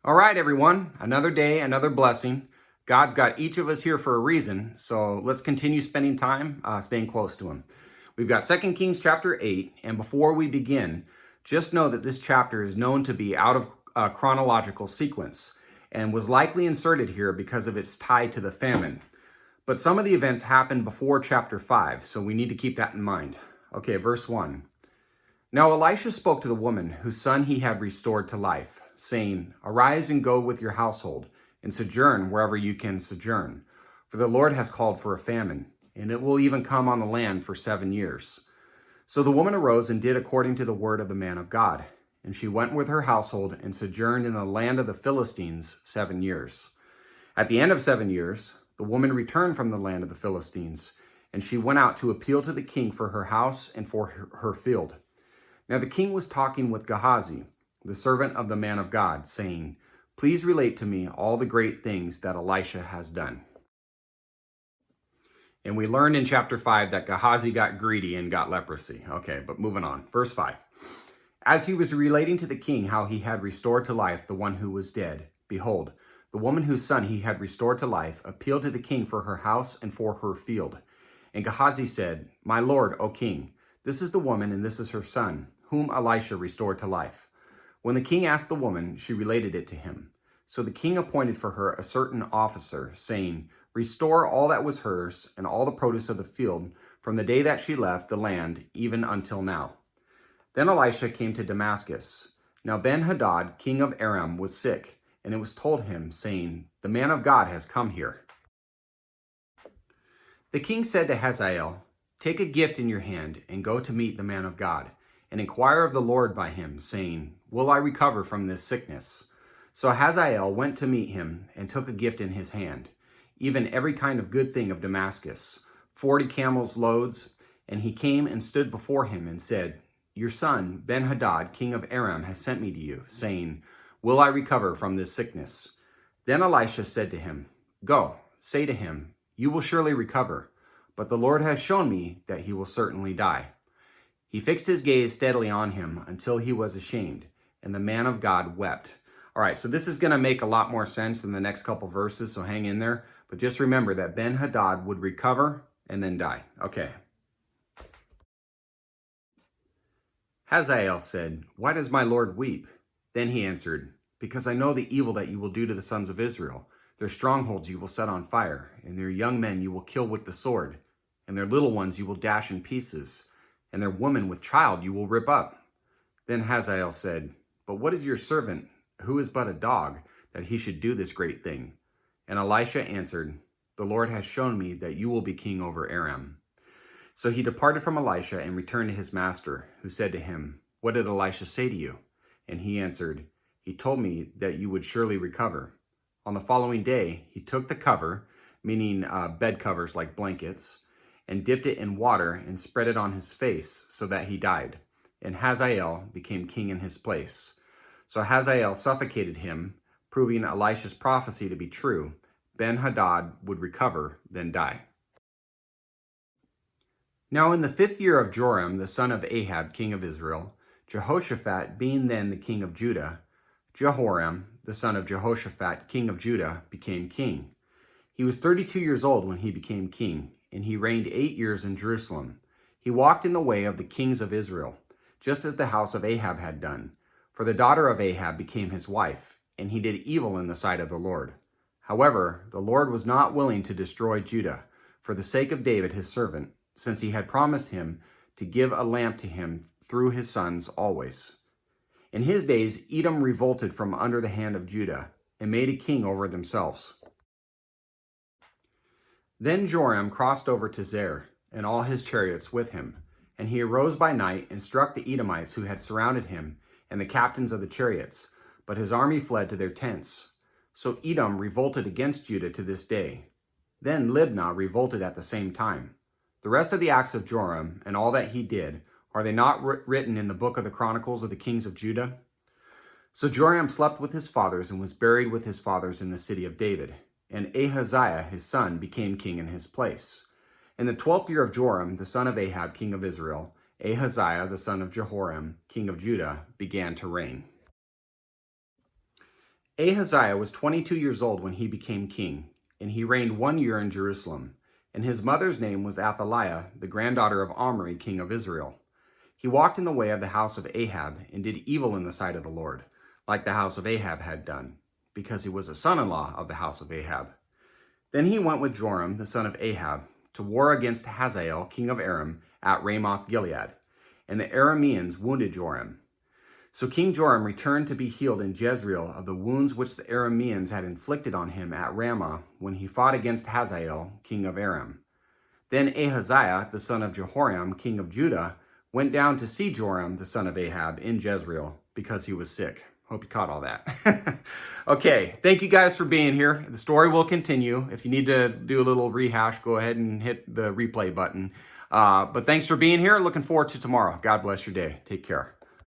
All right, everyone, another day, another blessing. God's got each of us here for a reason, so let's continue spending time staying close to him. We've got 2 Kings chapter 8, and before we begin, just know that this chapter is known to be out of chronological sequence and was likely inserted here because of its tie to the famine. But some of the events happened before chapter 5, so we need to keep that in mind. Okay, verse 1. Now Elisha spoke to the woman whose son he had restored to life, saying, Arise and go with your household, and sojourn wherever you can sojourn. For the Lord has called for a famine, and it will even come on the land for 7 years. So the woman arose and did according to the word of the man of God. And she went with her household and sojourned in the land of the Philistines 7 years. At the end of 7 years, the woman returned from the land of the Philistines, and she went out to appeal to the king for her house and for her field. Now the king was talking with Gehazi, the servant of the man of God, saying, Please relate to me all the great things that Elisha has done. And we learned in chapter 5 that Gehazi got greedy and got leprosy. Okay, but moving on. Verse 5. As he was relating to the king how he had restored to life the one who was dead, behold, the woman whose son he had restored to life appealed to the king for her house and for her field. And Gehazi said, My lord, O king, this is the woman and this is her son, whom Elisha restored to life. When the king asked the woman, she related it to him. So the king appointed for her a certain officer, saying, Restore all that was hers and all the produce of the field from the day that she left the land even until now. Then Elisha came to Damascus. Now Ben-Hadad, king of Aram, was sick, and it was told him, saying, The man of God has come here. The king said to Hazael, Take a gift in your hand and go to meet the man of God, and inquire of the Lord by him, saying, Will I recover from this sickness? So Hazael went to meet him and took a gift in his hand, even every kind of good thing of Damascus, 40 camels' loads. And he came and stood before him and said, Your son, Ben-Hadad, king of Aram, has sent me to you, saying, Will I recover from this sickness? Then Elisha said to him, Go, say to him, You will surely recover, but the Lord has shown me that he will certainly die. He fixed his gaze steadily on him until he was ashamed, and the man of God wept. All right, so this is going to make a lot more sense than the next couple verses, so hang in there. But just remember that Ben-Hadad would recover and then die. Okay. Hazael said, Why does my Lord weep? Then he answered, Because I know the evil that you will do to the sons of Israel. Their strongholds you will set on fire, and their young men you will kill with the sword, and their little ones you will dash in pieces, and their women with child you will rip up. Then Hazael said, But what is your servant, who is but a dog, that he should do this great thing? And Elisha answered, The Lord has shown me that you will be king over Aram. So he departed from Elisha and returned to his master, who said to him, What did Elisha say to you? And he answered, He told me that you would surely recover. On the following day, he took the cover, meaning bed covers like blankets, and dipped it in water and spread it on his face so that he died. And Hazael became king in his place. So Hazael suffocated him, proving Elisha's prophecy to be true. Ben-Hadad would recover, then die. Now in the 5th year of Joram, the son of Ahab, king of Israel, Jehoshaphat being then the king of Judah, Jehoram, the son of Jehoshaphat, king of Judah, became king. He was 32 years old when he became king, and he reigned 8 years in Jerusalem. He walked in the way of the kings of Israel, just as the house of Ahab had done. For the daughter of Ahab became his wife, and he did evil in the sight of the Lord. However, the Lord was not willing to destroy Judah, for the sake of David his servant, since he had promised him to give a lamp to him through his sons always. In his days, Edom revolted from under the hand of Judah, and made a king over themselves. Then Joram crossed over to Zer, and all his chariots with him. And he arose by night and struck the Edomites who had surrounded him, and the captains of the chariots. But his army fled to their tents. So Edom revolted against Judah to this day. Then Libnah revolted at the same time. The rest of the acts of Joram, and all that he did, are they not written in the book of the Chronicles of the kings of Judah? So Joram slept with his fathers and was buried with his fathers in the city of David. And Ahaziah his son became king in his place. In the 12th year of Joram, the son of Ahab, king of Israel, Ahaziah the son of Jehoram, king of Judah, began to reign. Ahaziah was 22 years old when he became king, and he reigned 1 year in Jerusalem. And his mother's name was Athaliah, the granddaughter of Omri, king of Israel. He walked in the way of the house of Ahab, and did evil in the sight of the Lord, like the house of Ahab had done, because he was a son-in-law of the house of Ahab. Then he went with Joram, the son of Ahab, to war against Hazael, king of Aram, at Ramoth Gilead. And the Arameans wounded Joram. So King Joram returned to be healed in Jezreel of the wounds which the Arameans had inflicted on him at Ramah when he fought against Hazael, king of Aram. Then Ahaziah, the son of Jehoram, king of Judah, went down to see Joram, the son of Ahab, in Jezreel, because he was sick. Hope you caught all that. Okay, thank you guys for being here. The story will continue. If you need to do a little rehash, go ahead and hit the replay button. But thanks for being here. Looking forward to tomorrow. God bless your day. Take care.